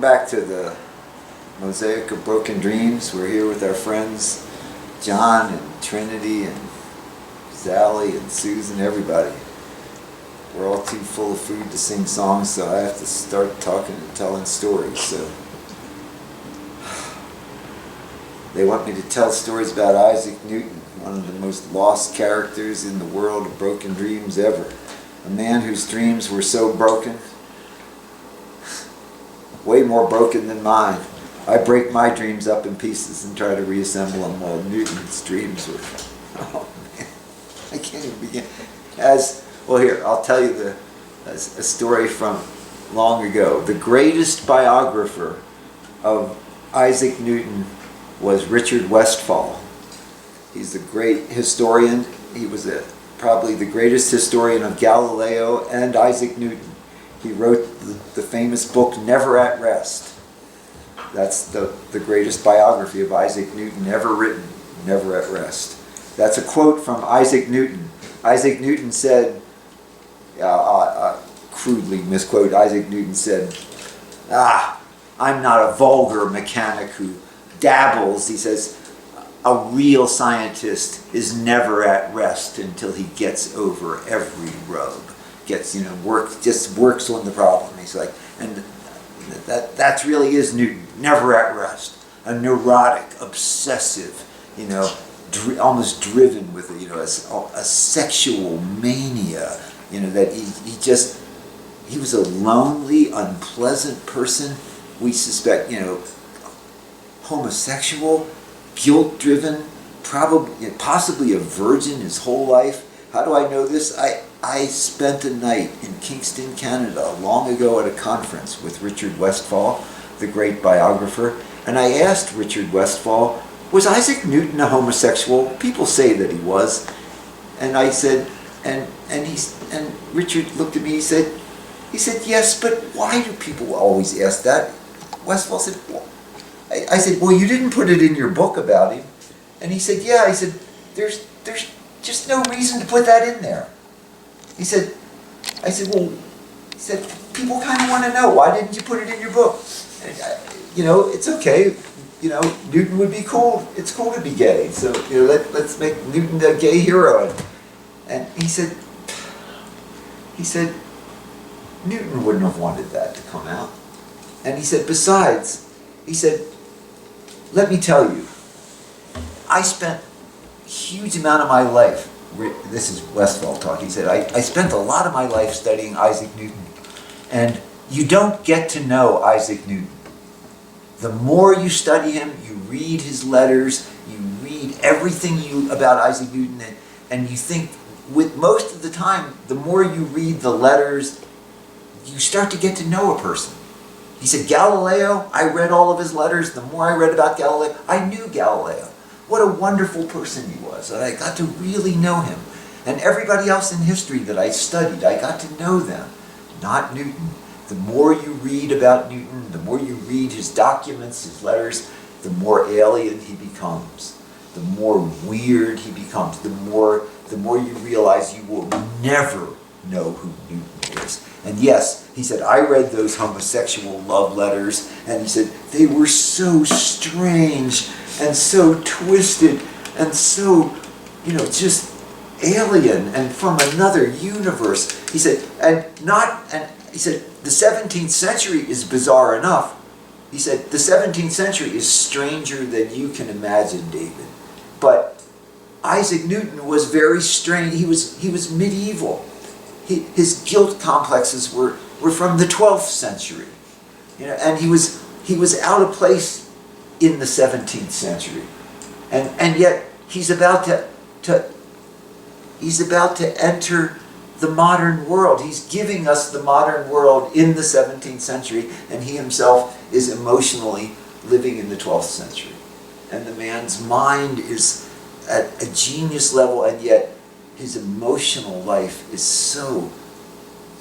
Welcome back to the Mosaic of Broken Dreams. We're here with our friends John and Trinity and Sally and Susan, everybody. We're all too full of food to sing songs, so I have to start talking and telling stories. So they want me to tell stories about Isaac Newton, one of the most lost characters in the world of broken dreams ever. A man whose dreams were so broken, way more broken than mine. I break my dreams up in pieces and try to reassemble them, while Newton's dreams were, oh man, I can't even begin. Here, I'll tell you a story from long ago. The greatest biographer of Isaac Newton was Richard Westphal. He's a great historian. He was probably the greatest historian of Galileo and Isaac Newton. He wrote the famous book, Never at Rest. That's the greatest biography of Isaac Newton ever written, Never at Rest. That's a quote from Isaac Newton. Isaac Newton said, crudely misquote, Isaac Newton said, I'm not a vulgar mechanic who dabbles. He says, a real scientist is never at rest until he gets over every rub. Just works on the problem. He's like, and that really is Newton, never at rest. A neurotic, obsessive, almost driven with a sexual mania. That he was a lonely, unpleasant person. We suspect, homosexual, guilt-driven, possibly a virgin his whole life. How do I know this? I spent a night in Kingston, Canada, long ago at a conference with Richard Westphal, the great biographer, and I asked Richard Westphal, was Isaac Newton a homosexual? People say that he was. And I said, and Richard looked at me, he said, yes, but why do people always ask that? Westphal said, well, I said, well, you didn't put it in your book about him. And he said, yeah. I said, there's just no reason to put that in there. I said, people kind of want to know, why didn't you put it in your book? And, it's okay. Newton would be cool. It's cool to be gay. So, let's make Newton a gay hero. And he said, Newton wouldn't have wanted that to come out. And he said, besides, let me tell you, I spent a huge amount of my life, this is Westphal talking, he said, I spent a lot of my life studying Isaac Newton, and you don't get to know Isaac Newton. The more you study him, you read his letters, you read everything about Isaac Newton, and you think, with most of the time, the more you read the letters, you start to get to know a person. He said, Galileo, I read all of his letters. The more I read about Galileo, I knew Galileo. What a wonderful person he was. And I got to really know him. And everybody else in history that I studied, I got to know them. Not Newton. The more you read about Newton, the more you read his documents, his letters, the more alien he becomes. The more weird he becomes. The more you realize you will never know who Newton is. And yes, he said, I read those homosexual love letters, and he said, they were so strange and so twisted and so, just alien and from another universe. He said, he said, the 17th century is bizarre enough. He said, the 17th century is stranger than you can imagine, David. But Isaac Newton was very strange. He was medieval. His guilt complexes were from the 12th century, and he was out of place in the 17th century, and yet he's about to enter the modern world. He's giving us the modern world in the 17th century, and he himself is emotionally living in the 12th century, and the man's mind is at a genius level, and yet his emotional life is so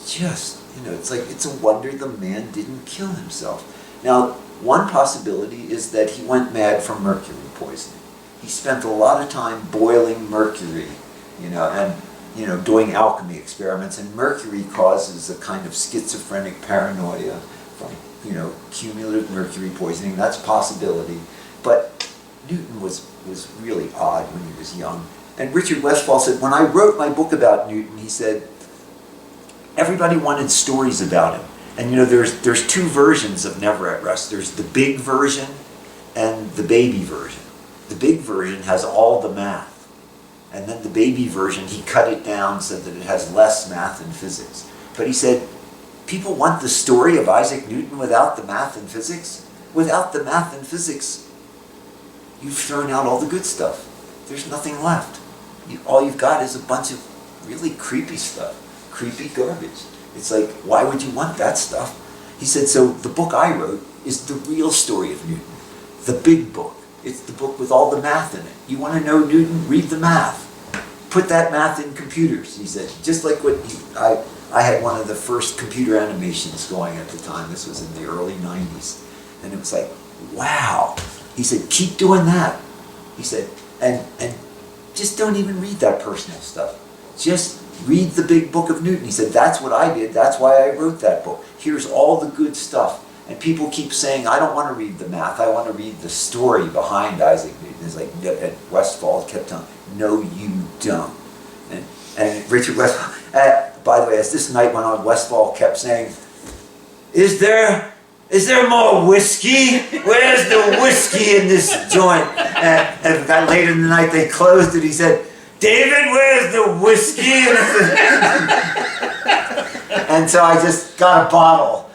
it's a wonder the man didn't kill himself. Now, one possibility is that he went mad from mercury poisoning. He spent a lot of time boiling mercury, and doing alchemy experiments, and mercury causes a kind of schizophrenic paranoia from cumulative mercury poisoning. That's a possibility. But Newton was really odd when he was young. And Richard Westphal said, when I wrote my book about Newton, he said, everybody wanted stories about him. And there's two versions of Never at Rest. There's the big version and the baby version. The big version has all the math. And then the baby version, he cut it down so that it has less math and physics. But he said, people want the story of Isaac Newton without the math and physics. Without the math and physics, you've thrown out all the good stuff. There's nothing left. All you've got is a bunch of really creepy stuff. Creepy garbage. It's like, why would you want that stuff? He said, so the book I wrote is the real story of Newton. The big book. It's the book with all the math in it. You want to know Newton? Read the math. Put that math in computers, he said. Just like I had one of the first computer animations going at the time. This was in the early 90s. And it was like, wow. He said, keep doing that. He said, and just don't even read that personal stuff. Just read the big book of Newton. He said, that's what I did. That's why I wrote that book. Here's all the good stuff. And people keep saying, I don't want to read the math. I want to read the story behind Isaac Newton. It's like, and Westphal kept telling, no, you don't. And Richard Westphal, by the way, as this night went on, Westphal kept saying, is there more whiskey? Where's the whiskey in this joint? And it got later in the night, they closed it. He said, David, where's the whiskey? And so I just got a bottle.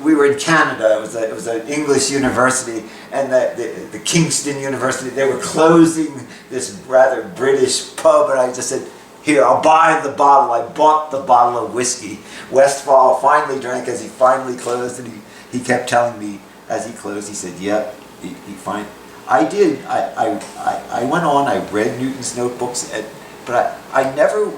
We were in Canada. It was an English university, and the Kingston University. They were closing this rather British pub, and I just said, "Here, I'll buy the bottle." I bought the bottle of whiskey. Westphal finally drank as he finally closed, and he kept telling me as he closed. He said, "Yep, he fine." I did. I went on. I read Newton's notebooks, but I never.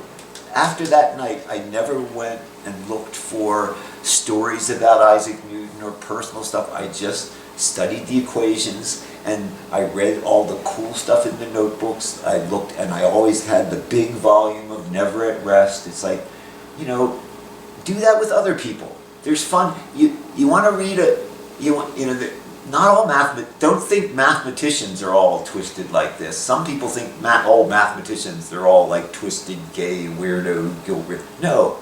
After that night, I never went and looked for stories about Isaac Newton or personal stuff. I just studied the equations, and I read all the cool stuff in the notebooks. I looked, and I always had the big volume of Never at Rest. It's like, do that with other people. There's fun. You want to read not all don't think mathematicians are all twisted like this. Some people think all mathematicians, they're all like twisted, gay, weirdo, Gilbert. No.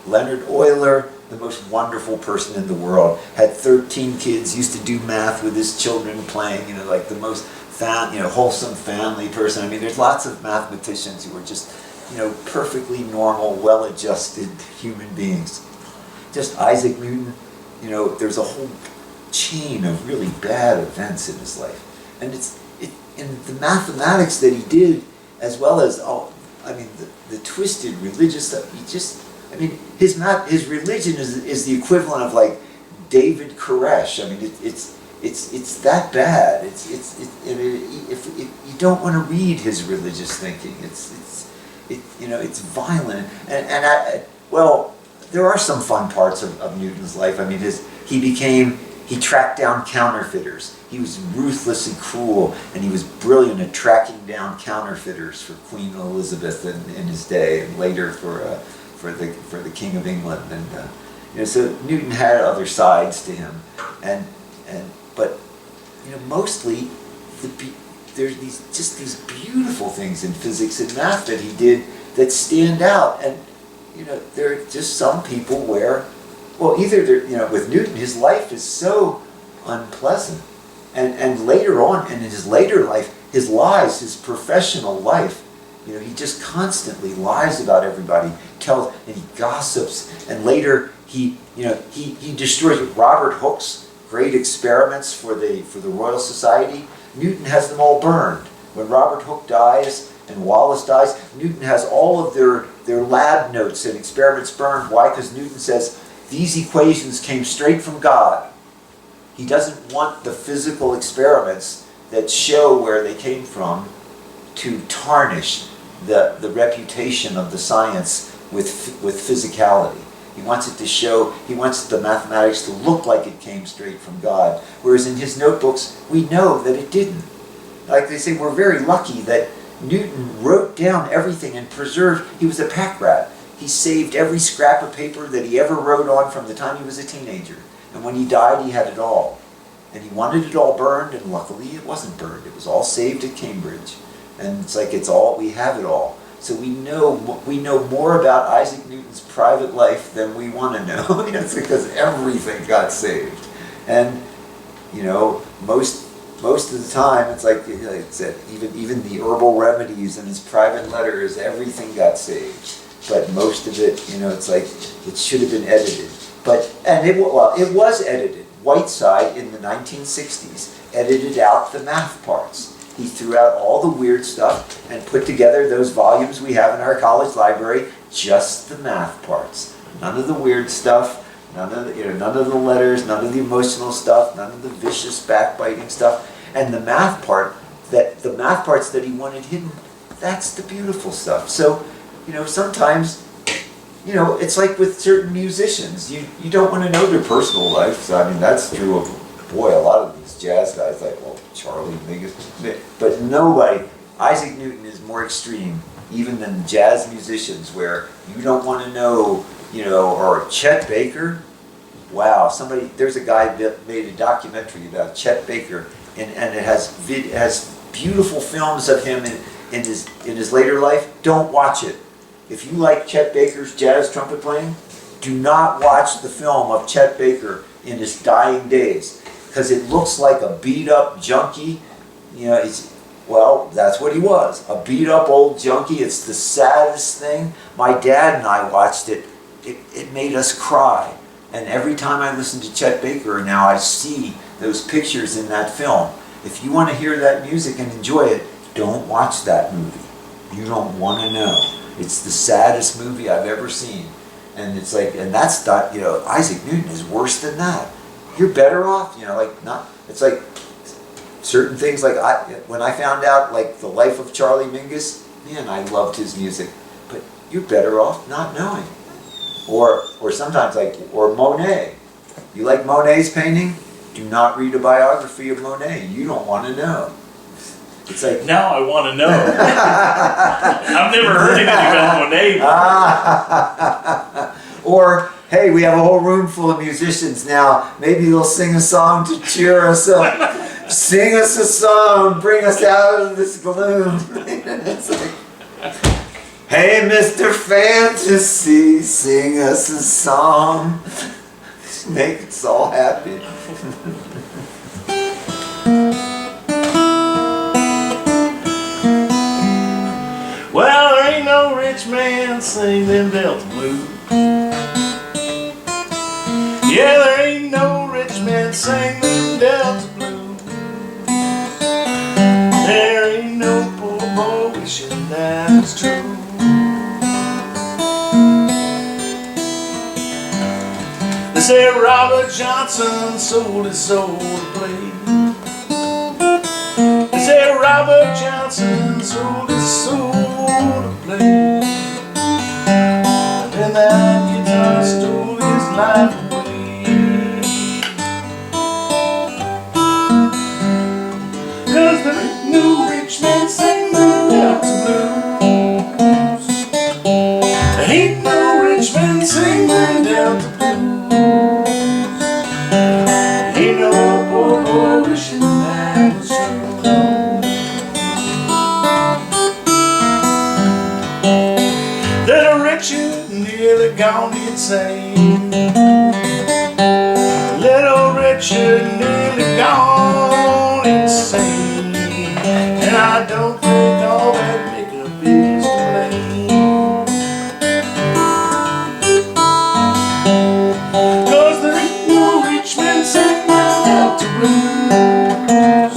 Leonard Euler, the most wonderful person in the world, had 13 kids, used to do math with his children playing, like the most wholesome family person. I mean, there's lots of mathematicians who are just, perfectly normal, well-adjusted human beings. Just Isaac Newton, there's a whole chain of really bad events in his life. And in the mathematics that he did, as well as, the twisted religious stuff, his religion is the equivalent of like David Koresh. I mean, it's that bad. If you don't want to read his religious thinking, it's violent. Well, there are some fun parts of Newton's life. I mean, he tracked down counterfeiters. He was ruthless and cruel, and he was brilliant at tracking down counterfeiters for Queen Elizabeth in his day, and later for the King of England. And so Newton had other sides to him, but mostly there's these beautiful things in physics and math that he did that stand out. And there are just some people where, with Newton, his life is so unpleasant, and later on, and in his later life, his professional life, he just constantly lies about everybody, and he gossips, and later he destroys Robert Hooke's great experiments for the Royal Society. Newton has them all burned. When Robert Hooke dies and Wallace dies, Newton has all of their lab notes and experiments burned. Why? Because Newton says, these equations came straight from God. He doesn't want the physical experiments that show where they came from to tarnish the reputation of the science with physicality. He wants it to show, he wants the mathematics to look like it came straight from God. Whereas in his notebooks, we know that it didn't. Like they say, we're very lucky that Newton wrote down everything and preserved. He was a pack rat. he saved every scrap of paper that he ever wrote on from the time he was a teenager. And when he died, he had it all. And he wanted it all burned, and luckily it wasn't burned. It was all saved at Cambridge. And it's like we have it all. So we know more about Isaac Newton's private life than we want to know. It's because everything got saved. And, most of the time, it's like I said, even the herbal remedies and his private letters, everything got saved. But most of it, it's like it should have been edited. It was edited. Whiteside in the 1960s edited out the math parts. He threw out all the weird stuff and put together those volumes we have in our college library, just the math parts. None of the weird stuff, none of the letters, none of the emotional stuff, none of the vicious backbiting stuff. And the math parts that he wanted hidden, that's the beautiful stuff. So, sometimes, it's like with certain musicians, you don't want to know their personal life. So, that's true of, a lot of these jazz guys, like, Charlie Mingus. But nobody, Isaac Newton is more extreme, even than jazz musicians, where you don't want to know, or Chet Baker. Wow, there's a guy that made a documentary about Chet Baker, and it has beautiful films of him in his later life. Don't watch it. If you like Chet Baker's jazz trumpet playing, do not watch the film of Chet Baker in his dying days, because it looks like a beat-up junkie. That's what he was, a beat-up old junkie. It's the saddest thing. My dad and I watched it. It made us cry. And every time I listen to Chet Baker now, I see those pictures in that film. If you want to hear that music and enjoy it, don't watch that movie. You don't want to know. It's the saddest movie I've ever seen. And it's like, and that's not, Isaac Newton is worse than that. You're better off, it's like certain things, like when I found out, like, the life of Charlie Mingus, man, I loved his music. But you're better off not knowing. Or sometimes, or Monet. You like Monet's painting? Do not read a biography of Monet. You don't want to know. It's like, now I want to know. I've never heard anything about Monet. Or, hey, we have a whole room full of musicians now. Maybe they'll sing a song to cheer us up. Sing us a song, bring us out of this gloom. It's like, hey, Mr. Fantasy, sing us a song. Make us all happy. Well, there ain't no rich man sing them Delta blues. Yeah, there ain't no rich man sing them Delta blues. There ain't no poor boy wishing that was true. They say Robert Johnson sold his soul to play. They say Robert Johnson sold his soul to play. And then that guitar stole his life away. 'Cause there ain't no rich man sing the Delta blues. There ain't no rich man sing the Delta blues. There ain't no poor boy wishing that was true. That a wretched nearly gone insane. Little Richard nearly gone insane. And I don't think all that makeup is to blame. 'Cause there ain't no rich man sing the Delta blues.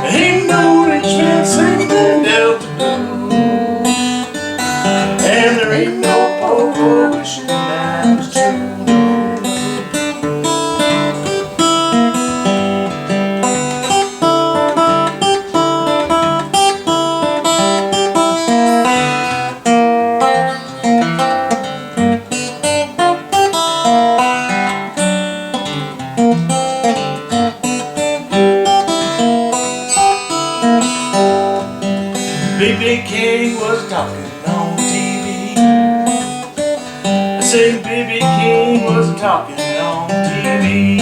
There ain't no rich man sing the Delta blues. And there ain't no poor boy wishing that was true. talking on TV.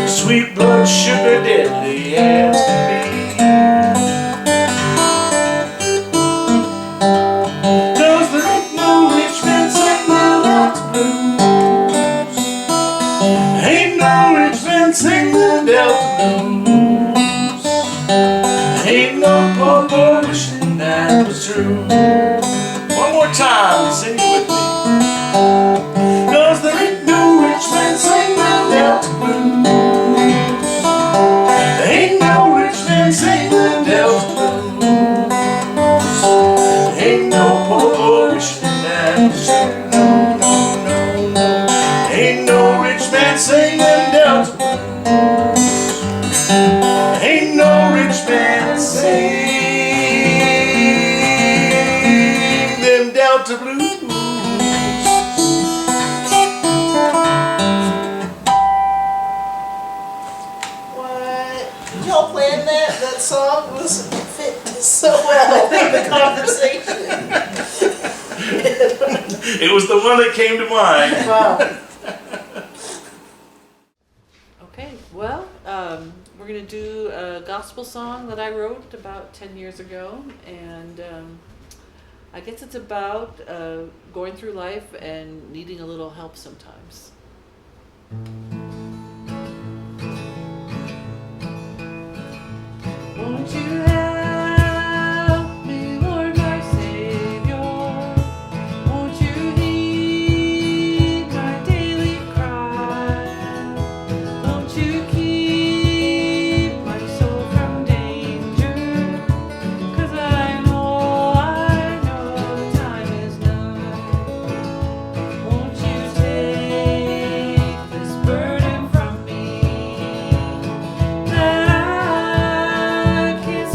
Sweet blood sugar deadly as can be. Cause there ain't no rich man singing Delta blues. Ain't no rich man singing Delta blues. Ain't no poor boy wishing that was true. One more time, sing it with me. Cause there ain't no rich man singing Delta blues. Ain't no rich man singing Delta blues. Ain't no poor boy wishing that was true. No, no, no, no. Ain't no rich man singing Delta blues. Ain't no rich man singing them Delta blues. What? Did y'all plan that? That song was fit so well in the conversation. It was the one that came to mind. Wow. Okay, well, we're going to do a gospel song that I wrote about 10 years ago, and I guess it's about going through life and needing a little help sometimes. Won't you help me, Lord, my Savior? Won't you heed my daily cry? Won't you keep my soul from danger? 'Cause I know time is nigh. Won't you take this burden from me, that I can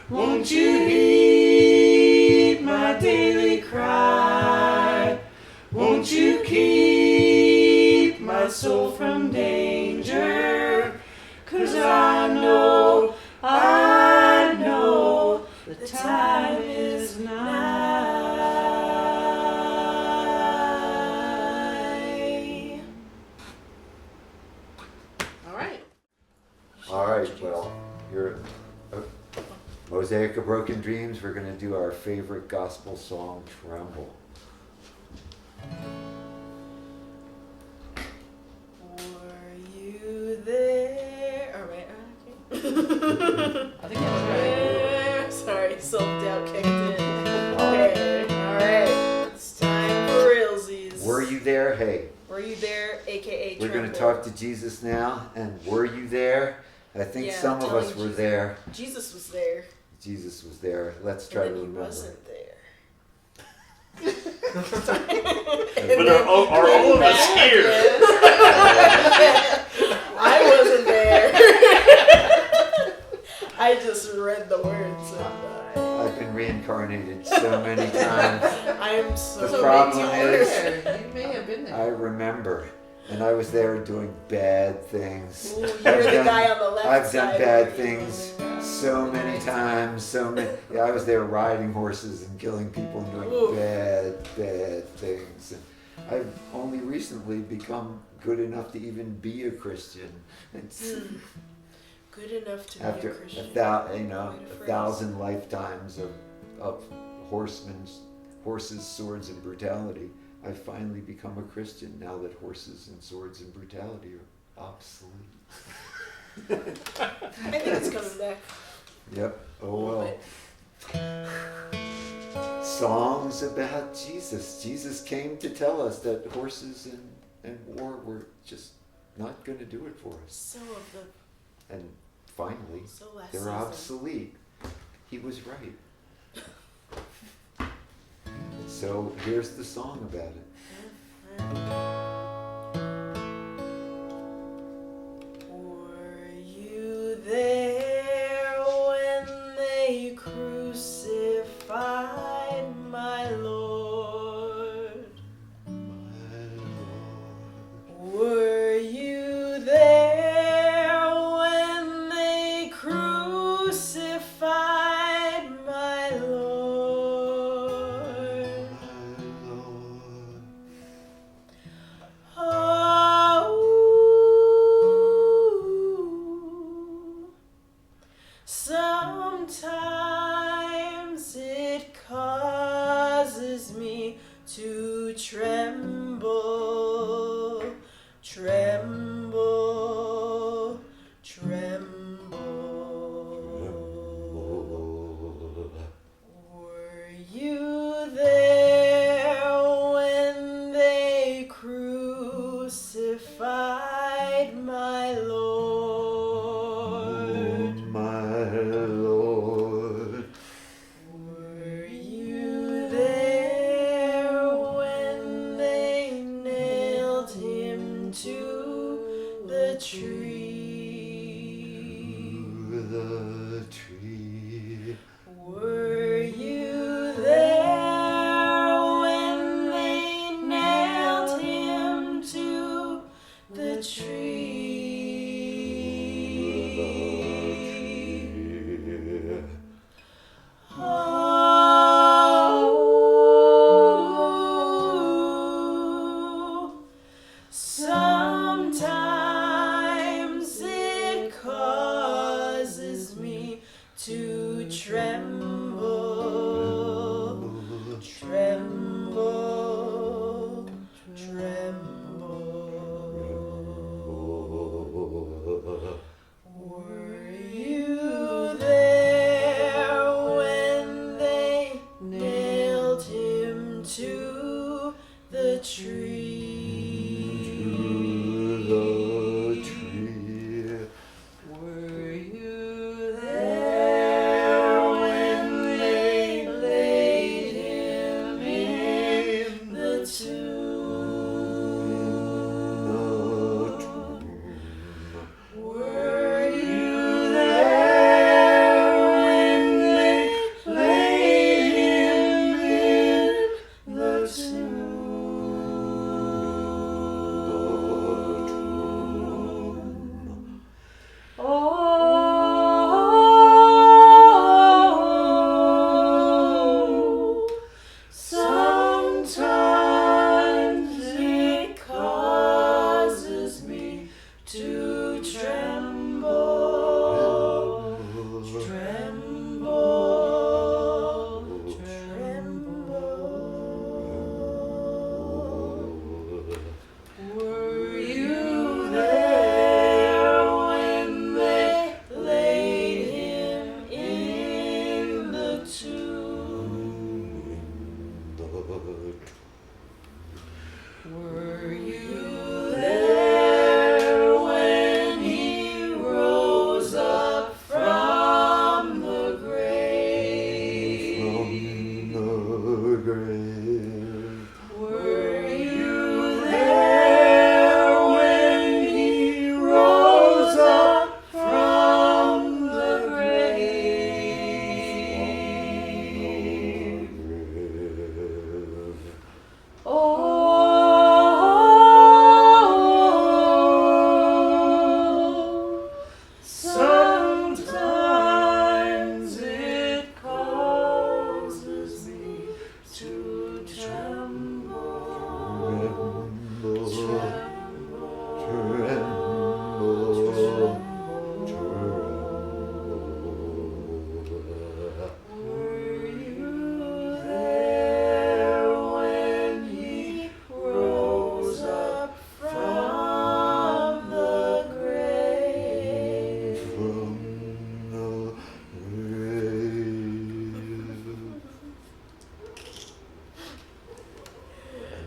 Won't you heed my daily cry? Won't you keep my soul from danger? 'Cause I know the time is nigh. All right. All right, well, you're Mosaic of Broken Dreams. We're going to do our favorite gospel song, Tremble. Were you there? All right, okay. I think that was right. Sorry, self-doubt kicked in. Okay, all right. It's time for realsies. Were you there? Hey, Were you there, aka we're going to Tremble? talk to Jesus now. And were you there? I think Yeah, some of us telling were Jesus. there. Jesus was there, Jesus was there. Let's try and to then he remember. wasn't there. But are all of us here? I wasn't there. I just read the words and I've been reincarnated so many times. I'm so The problem tired. is, You may have been I remember, and I was there doing bad things. Ooh, you I've were the done- guy on the left I've side. done bad things so many times. Yeah, I was there riding horses and killing people and doing Ooh. bad things. And I've only recently become good enough to even be a Christian. It's Good enough to after be a Christian. a Quite a phrase. 1,000 lifetimes of horses, swords, and brutality. I've finally become a Christian now that horses and swords and brutality are obsolete. I think it's coming back. Yep. Oh A little well. Songs about Jesus. Jesus came to tell us that horses and war were just not going to do it for us. So of the And finally, last they're season. obsolete. He was right. So here's the song about it. Were you there when they crucified my Lord? Were you there when they crucified my Lord? Oh, sometimes it causes me to tremble, tremble, tremble. Were you there when they crucified my Lord? My Lord. Were you there when they nailed him to the tree? The tree. Were you there when they nailed him to the tree? Oh, sometimes it causes me to tremble, tremble, tremble. Were you there when they nailed him to the tree? The tree. Were you there when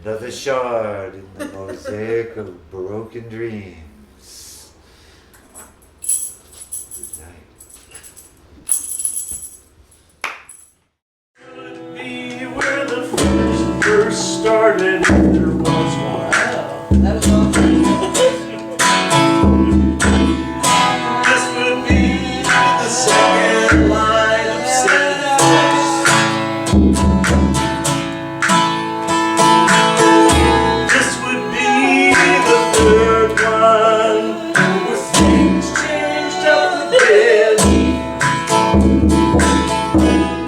Another shard in the mosaic of broken dreams. Good night. Could be where the first started. There was one. That was awesome. This would be the second line of sentence. This would be the third one, where things changed up a bit.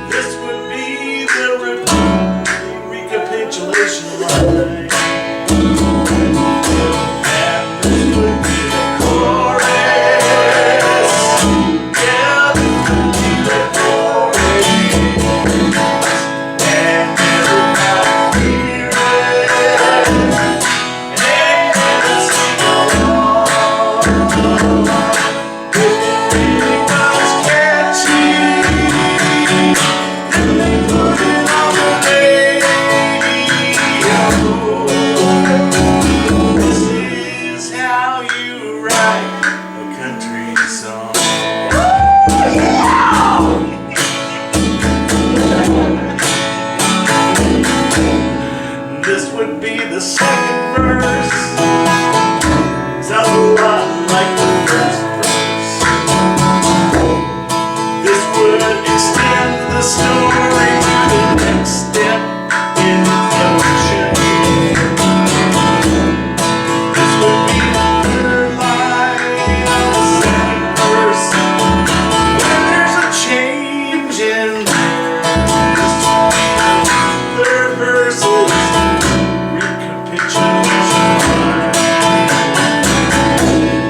This would be the recapitulation line. And this would be the chorus. Yeah, this would be the chorus. And everybody hear it. And sing along. If it really was catchy, then they put it on the radio. This is how you write a country song. This would be the second verse. Sounds a lot like the first verse. This would extend the story to the next step in evolution. This would be the third line of the second verse. When there's a change in this third verse is recapitulation.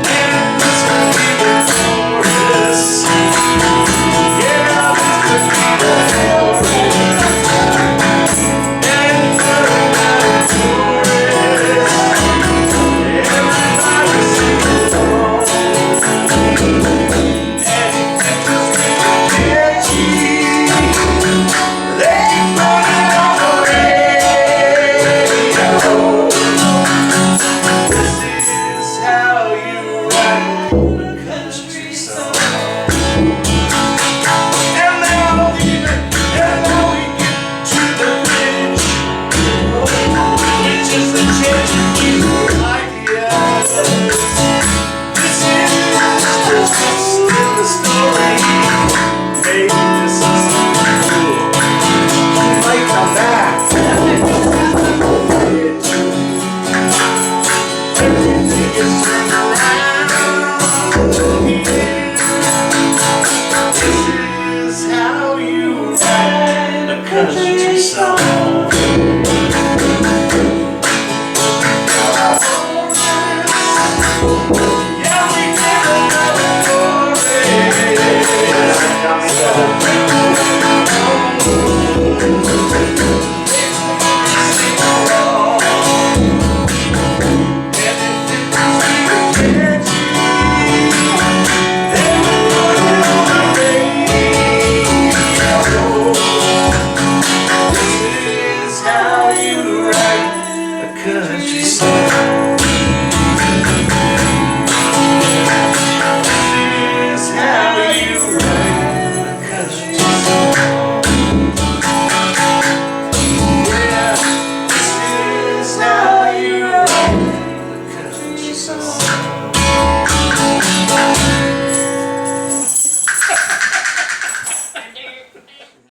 And this would be the chorus. Yeah, this would be the chorus. And everybody chorus. Everybody sing along. And it was really catchy. They put it on the radio. This is how you write a country song. And now we get to the bridge, which is the change in ideas. This is just in the story. Maybe this is cool. You might come back. Everything is turned around here. This is how you write a country song.